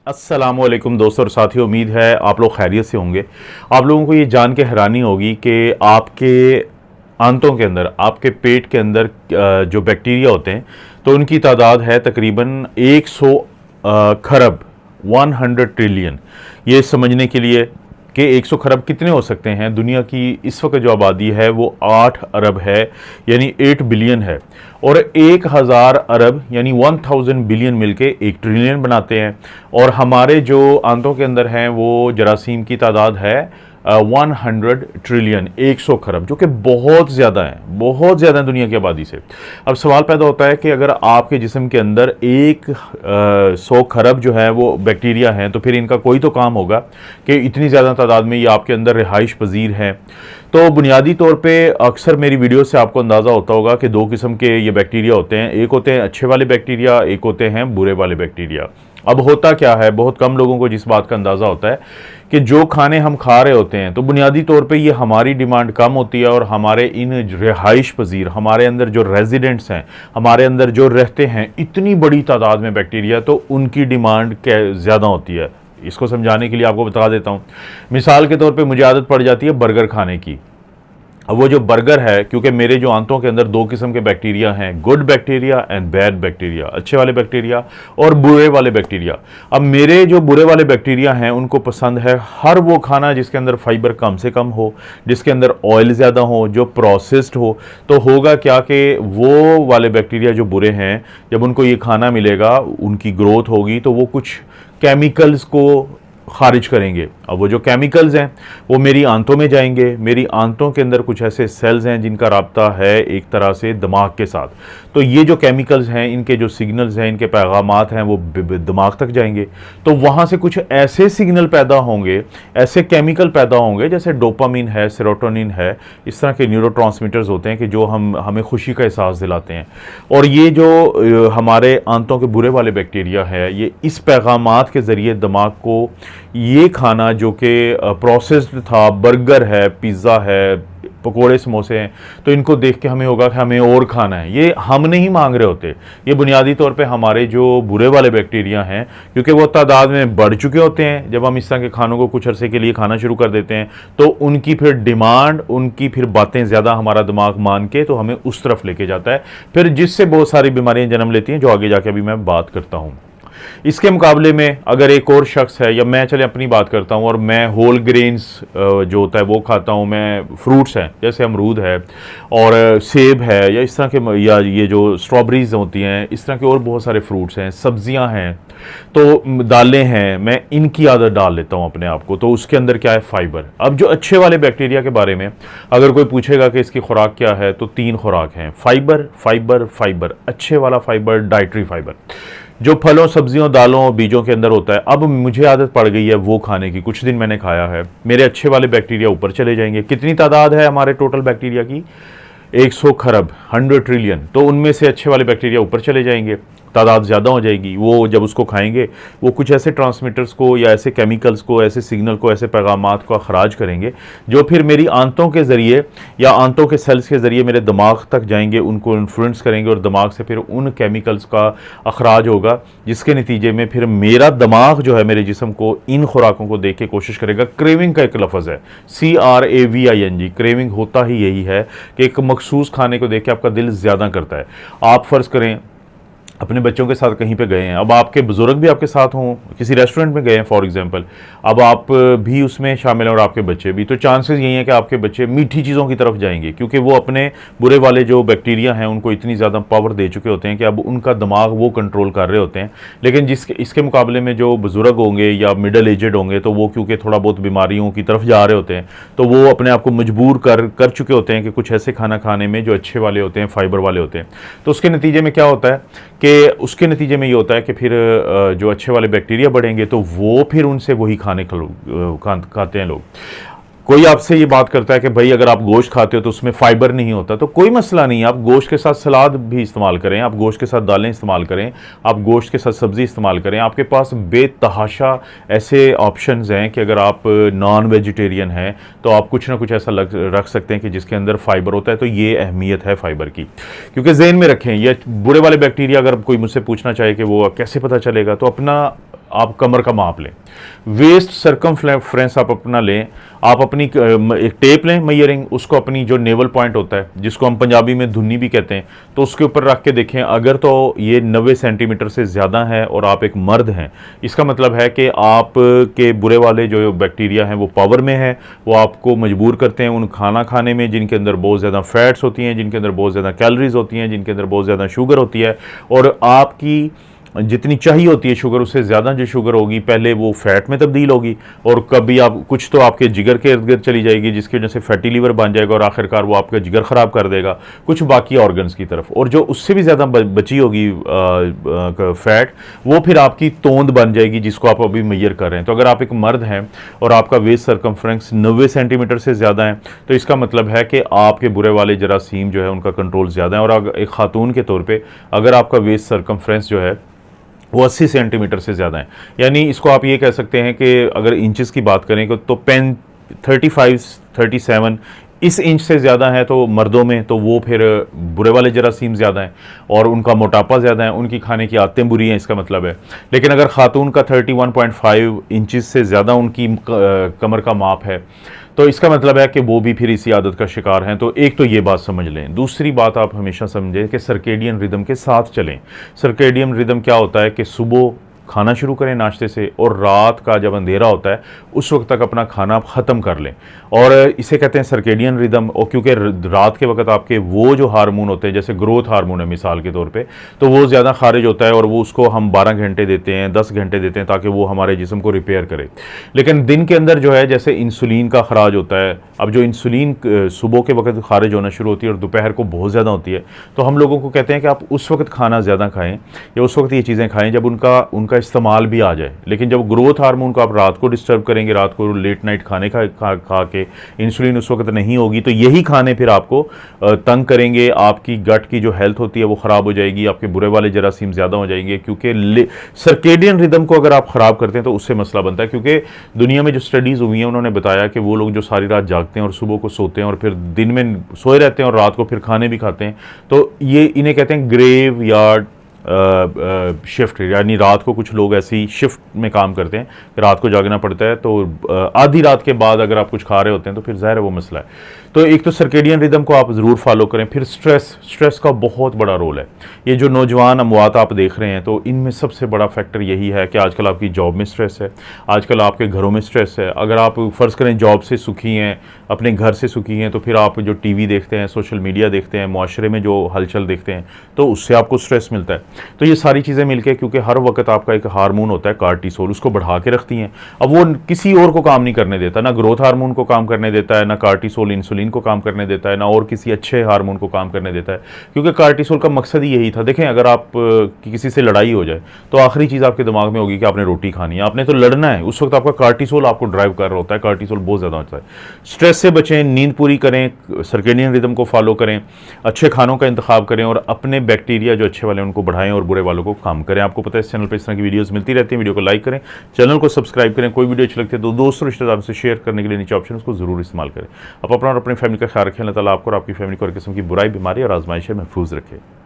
अस्सलामुअलैकुम दोस्तों और साथियों, उम्मीद है आप लोग खैरियत से होंगे। आप लोगों को ये जान के हैरानी होगी कि आपके आंतों के अंदर, आपके पेट के अंदर जो बैक्टीरिया होते हैं तो उनकी तादाद है तकरीबन 100 खरब, 100 ट्रिलियन। ये समझने के लिए कि 100 खरब कितने हो सकते हैं, दुनिया की इस वक्त जो आबादी है वो 8 अरब है, यानी 8 बिलियन है। और 1000 अरब यानी 1000 बिलियन मिलके 1 ट्रिलियन बनाते हैं। और हमारे जो आंतों के अंदर हैं वो जरासीम की तादाद है 100 ट्रिलियन, 100 खरब, जो कि बहुत ज़्यादा है, बहुत ज़्यादा है दुनिया की आबादी से। अब सवाल पैदा होता है कि अगर आपके जिस्म के अंदर 100 खरब जो है वो बैक्टीरिया हैं तो फिर इनका कोई तो काम होगा कि इतनी ज़्यादा तादाद में ये आपके अंदर रिहाइश पजीर हैं। तो बुनियादी तौर पे अक्सर मेरी वीडियो से आपको अंदाज़ा होता होगा कि दो किस्म के ये बैक्टीरिया होते हैं, एक होते हैं अच्छे वाले बैक्टीरिया, एक होते हैं बुरे वाले बैक्टीरिया। अब होता क्या है, बहुत कम लोगों को जिस बात का अंदाज़ा होता है कि जो खाने हम खा रहे होते हैं तो बुनियादी तौर पे ये हमारी डिमांड कम होती है और हमारे इन रिहाइश पजीर, हमारे अंदर जो रेजिडेंट्स हैं, हमारे अंदर जो रहते हैं इतनी बड़ी तादाद में बैक्टीरिया, तो उनकी डिमांड ज़्यादा होती है। इसको समझाने के लिए आपको बता देता हूँ। मिसाल के तौर पे मुझे आदत पड़ जाती है बर्गर खाने की। अब वो जो बर्गर है, क्योंकि मेरे जो आंतों के अंदर दो किस्म के बैक्टीरिया हैं, good bacteria and bad bacteria, अच्छे वाले बैक्टीरिया और बुरे वाले बैक्टीरिया। अब मेरे जो बुरे वाले बैक्टीरिया हैं उनको पसंद है हर वो खाना जिसके अंदर फाइबर कम से कम हो, जिसके अंदर ऑयल ज़्यादा हो, जो प्रोसेस्ड हो। तो होगा क्या कि वो वाले बैक्टीरिया जो बुरे हैं, जब उनको ये खाना मिलेगा, उनकी ग्रोथ होगी तो वो कुछ केमिकल्स को खारिज करेंगे। अब वो जो केमिकल्स हैं वो मेरी आंतों में जाएंगे। मेरी आंतों के अंदर कुछ ऐसे सेल्स हैं जिनका राब्ता है एक तरह से दिमाग के साथ। तो ये जो केमिकल्स हैं, इनके जो सिग्नल्स हैं, इनके पैगामात हैं, वो दिमाग तक जाएंगे। तो वहाँ से कुछ ऐसे सिग्नल पैदा होंगे, ऐसे केमिकल पैदा होंगे जैसे डोपामिन है, सेरोटोनिन है, इस तरह के न्यूरोट्रांसमीटर्स होते हैं कि जो हमें खुशी का एहसास दिलाते हैं। और ये जो हमारे आंतों के बुरे वाले बैक्टीरिया है, ये इस पैगामात के ज़रिए दिमाग को ये खाना जो कि प्रोसेस्ड था, बर्गर है, पिज़्ज़ा है, पकोड़े समोसे हैं, तो इनको देख के हमें होगा कि हमें और खाना है। ये हम नहीं मांग रहे होते, ये बुनियादी तौर पे हमारे जो बुरे वाले बैक्टीरिया हैं, क्योंकि वो तादाद में बढ़ चुके होते हैं। जब हम इस तरह के खानों को कुछ अरसे के लिए खाना शुरू कर देते हैं तो उनकी फिर डिमांड, उनकी फिर बातें ज़्यादा हमारा दिमाग मान के तो हमें उस तरफ लेके जाता है, फिर जिससे बहुत सारी बीमारियाँ जन्म लेती हैं, जो आगे जाके अभी मैं बात करता हूँ। इसके मुकाबले में अगर एक और शख्स है, या मैं चले अपनी बात करता हूँ, और मैं होल ग्रेन्स जो होता है वो खाता हूँ, मैं फ्रूट्स हैं जैसे अमरूद है और सेब है, या इस तरह के, या ये जो स्ट्रॉबेरीज होती हैं, इस तरह के और बहुत सारे फ्रूट्स हैं, सब्जियां हैं, तो दालें हैं, मैं इनकी आदत डाल लेता हूँ अपने आप को। तो उसके अंदर क्या है, फाइबर। अब जो अच्छे वाले बैक्टीरिया के बारे में अगर कोई पूछेगा कि इसकी खुराक क्या है, तो 3 खुराक हैं, फाइबर फाइबर फाइबर। अच्छे वाला फाइबर, डाइटरी फाइबर, जो फलों, सब्जियों, दालों, बीजों के अंदर होता है। अब मुझे आदत पड़ गई है वो खाने की, कुछ दिन मैंने खाया है, मेरे अच्छे वाले बैक्टीरिया ऊपर चले जाएंगे। कितनी तादाद है हमारे टोटल बैक्टीरिया की, 100 खरब, 100 ट्रिलियन। तो उनमें से अच्छे वाले बैक्टीरिया ऊपर चले जाएंगे, तादाद ज़्यादा हो जाएगी। वो जब उसको खाएंगे वो कुछ ऐसे ट्रांसमीटर्स को, या ऐसे केमिकल्स को, ऐसे सिग्नल को, ऐसे पैगामात को अखराज करेंगे जो फिर मेरी आंतों के ज़रिए या आंतों के सेल्स के ज़रिए मेरे दिमाग तक जाएंगे, उनको इन्फ्लुएंस करेंगे और दिमाग से फिर उन केमिकल्स का अखराज होगा, जिसके नतीजे में फिर मेरा दिमाग जो है मेरे जिस्म को इन खुराकों को देख के कोशिश करेगा। क्रेविंग का एक लफ्ज़ है, CRAVING, क्रेविंग होता ही यही है कि एक मखसूस खाने को देख के आपका दिल ज़्यादा करता है। आप फ़र्ज़ करें अपने बच्चों के साथ कहीं पे गए हैं, अब आपके बुजुर्ग भी आपके साथ हों, किसी रेस्टोरेंट में गए हैं फॉर एग्जांपल, अब आप भी उसमें शामिल हैं और आपके बच्चे भी, तो चांसेस यही हैं कि आपके बच्चे मीठी चीज़ों की तरफ जाएंगे, क्योंकि वो अपने बुरे वाले जो बैक्टीरिया हैं उनको इतनी ज़्यादा पावर दे चुके होते हैं कि अब उनका दिमाग वो कंट्रोल कर रहे होते हैं। लेकिन इसके मुकाबले में जो बुजुर्ग होंगे या मिडल एजड होंगे, तो वो क्योंकि थोड़ा बहुत बीमारियों की तरफ जा रहे होते हैं, तो वो अपने आप को मजबूर कर चुके होते हैं कि कुछ ऐसे खाना खाने में जो अच्छे वाले होते हैं, फाइबर वाले होते हैं। तो उसके नतीजे में क्या होता है कि उसके नतीजे में ये होता है कि फिर जो अच्छे वाले बैक्टीरिया बढ़ेंगे तो वो फिर उनसे वही खाने खाते हैं लोग। कोई आपसे ये बात करता है कि भाई अगर आप गोश्त खाते हो तो उसमें फाइबर नहीं होता, तो कोई मसला नहीं, आप गोश्त के साथ सलाद भी इस्तेमाल करें, आप गोश्त के साथ दालें इस्तेमाल करें, आप गोश्त के साथ सब्ज़ी इस्तेमाल करें। आपके पास बेतहाशा ऐसे ऑप्शंस हैं कि अगर आप नॉन वेजिटेरियन हैं तो आप कुछ ना कुछ ऐसा रख सकते हैं कि जिसके अंदर फाइबर होता है। तो ये अहमियत है फाइबर की, क्योंकि जहन में रखें, ये बुरे वाले बैक्टीरिया अगर कोई मुझसे पूछना चाहे कि वो कैसे पता चलेगा, तो अपना आप कमर का माप लें। वेस्ट सरकमफ्रेंस आप अपना लें, आप अपनी एक टेप लें मेजरिंग, उसको अपनी जो नेवल पॉइंट होता है जिसको हम पंजाबी में धुन्नी भी कहते हैं, तो उसके ऊपर रख के देखें। अगर तो ये 90 सेंटीमीटर से ज़्यादा है और आप एक मर्द हैं, इसका मतलब है कि आप के बुरे वाले जो बैक्टीरिया हैं वो पावर में है, वो आपको मजबूर करते हैं उन खाना खाने में जिनके अंदर बहुत ज़्यादा फैट्स होती हैं, जिनके अंदर बहुत ज़्यादा कैलोरीज होती हैं, जिनके अंदर बहुत ज़्यादा शुगर होती है, और आपकी जितनी चाहिए होती है शुगर उससे ज़्यादा जो शुगर होगी पहले वो फैट में तब्दील होगी, और कभी आप कुछ तो आपके जिगर के इर्द गिर्द चली जाएगी जिसकी वजह से फैटी लीवर बन जाएगा और आखिरकार वो आपका जिगर ख़राब कर देगा कुछ बाकी ऑर्गन्स की तरफ, और जो उससे भी ज़्यादा बची होगी फैट वो फिर आपकी तोंद बन जाएगी जिसको आप अभी मेजर कर रहे हैं। तो अगर आप एक मर्द हैं और आपका वेस्ट सरकमफ्रेंस 90 सेंटीमीटर से ज़्यादा है तो इसका मतलब है कि आपके बुरे वाले जरासीम जो है उनका कंट्रोल ज़्यादा है। और अगर एक खातून के तौर पर अगर आपका वेस्ट सरकमफ्रेंस जो है वो 80 सेंटीमीटर से ज़्यादा है, यानी इसको आप ये कह सकते हैं कि अगर इंचेस की बात करें तो 35 37 इस इंच से ज़्यादा है तो मर्दों में तो वो फिर बुरे वाले जरासीम ज़्यादा हैं और उनका मोटापा ज़्यादा है, उनकी खाने की आदतें बुरी हैं, इसका मतलब है। लेकिन अगर खातून का 31.5 इंचेस से ज़्यादा उनकी कमर का माप है तो इसका मतलब है कि वो भी फिर इसी आदत का शिकार हैं। तो एक तो ये बात समझ लें। दूसरी बात आप हमेशा समझें कि सर्केडियन रिदम के साथ चलें। सर्केडियन रिदम क्या होता है कि सुबह खाना शुरू करें नाश्ते से और रात का जब अंधेरा होता है उस वक्त तक अपना खाना ख़त्म कर लें, और इसे कहते हैं सर्केडियन रिदम। और क्योंकि रात के वक्त आपके वो जो हार्मोन होते हैं जैसे ग्रोथ हार्मोन है मिसाल के तौर पे, तो वो ज़्यादा खारिज होता है और वो उसको हम 12 घंटे देते हैं 10 घंटे देते हैं ताकि वो हमारे जिस्म को रिपेयर करे। लेकिन दिन के अंदर जो है जैसे इंसुलिन का खराज होता है, अब जो इंसुलिन सुबह के वक्त खारिज होना शुरू होती है और दोपहर को बहुत ज़्यादा होती है, तो हम लोगों को कहते हैं कि आप उस वक्त खाना ज़्यादा खाएँ या उस वक्त ये चीज़ें खाएँ जब उनका इस्तेमाल भी आ जाए। लेकिन जब ग्रोथ हार्मोन को आप रात को डिस्टर्ब करेंगे, रात को लेट नाइट खाने खा के इंसुलिन उस वक्त नहीं होगी, तो यही खाने फिर आपको तंग करेंगे, आपकी गट की जो हेल्थ होती है वो ख़राब हो जाएगी, आपके बुरे वाले जरासीम ज़्यादा हो जाएंगे। क्योंकि सर्केडियन रिदम को अगर आप ख़राब करते हैं तो उससे मसला बनता है। क्योंकि दुनिया में जो स्टडीज़ हुई हैं उन्होंने बताया कि वो लोग जो सारी रात जागते हैं और सुबह को सोते हैं और फिर दिन में सोए रहते हैं और रात को फिर खाने भी खाते हैं, तो ये इन्हें कहते हैं ग्रेव यार्ड शिफ्ट, यानी रात को कुछ लोग ऐसी शिफ्ट में काम करते हैं कि रात को जागना पड़ता है, तो आधी रात के बाद अगर आप कुछ खा रहे होते हैं तो फिर ज़ाहिर है वो मसला है। तो एक तो सर्केडियन रिदम को आप ज़रूर फॉलो करें। फिर स्ट्रेस का बहुत बड़ा रोल है। ये जो नौजवान अमवात आप देख रहे हैं तो इनमें सबसे बड़ा फैक्टर यही है कि आजकल आपकी जॉब में स्ट्रेस है, आजकल आपके घरों में स्ट्रेस है। अगर आप फ़र्ज़ करें जॉब से सुखी हैं, अपने घर से सुखी हैं, तो फिर आप जो टीवी देखते हैं, सोशल मीडिया देखते हैं, मुआशरे में जो हलचल देखते हैं, तो उससे आपको स्ट्रेस मिलता है। तो ये सारी चीज़ें मिलकर, क्योंकि हर वक्त आपका एक हार्मोन होता है कार्टिसोल, उसको बढ़ा के रखती हैं। अब वो किसी और को काम नहीं करने देता, ना ग्रोथ हार्मोन को काम करने देता है, ना कार्टिसोल इंसुलिन को काम करने देता है, ना और किसी अच्छे हार्मोन को काम करने देता है। क्योंकि कार्टिसोल का मकसद ही यही था। देखें, अगर आप किसी से लड़ाई हो जाए तो आखिरी चीज़ आपके दिमाग में होगी कि आपने रोटी खानी है, आपने तो लड़ना है, उस वक्त आपका कार्टिसोल आपको ड्राइव कर रहा होता है। कार्टिसोल बहुत ज़्यादा होता है। स्ट्रेस से बचें, नींद पूरी करें, सर्केडियन रिदम को फॉलो करें, अच्छे खानों का इंतखाब करें और अपने बैक्टीरिया जो अच्छे वाले उनको बढ़ाएं और बुरे वालों को कम करें। आपको पता है इस चैनल पर इस तरह की वीडियोस मिलती रहती हैं। वीडियो को लाइक करें, चैनल को सब्सक्राइब करें। कोई वीडियो अच्छी लगती है तो दोस्तों रिश्तेदारों से शेयर करने के लिए नीचे ऑप्शन उसको जरूर इस्तेमाल करें। आप अपना और अपनी फैमिली का ख्याल रखें। अल्लाह ताला आपको और आपकी फैमिली को हर किस्म की बुराई, बीमारी और आजमाइश से महफूज रखे।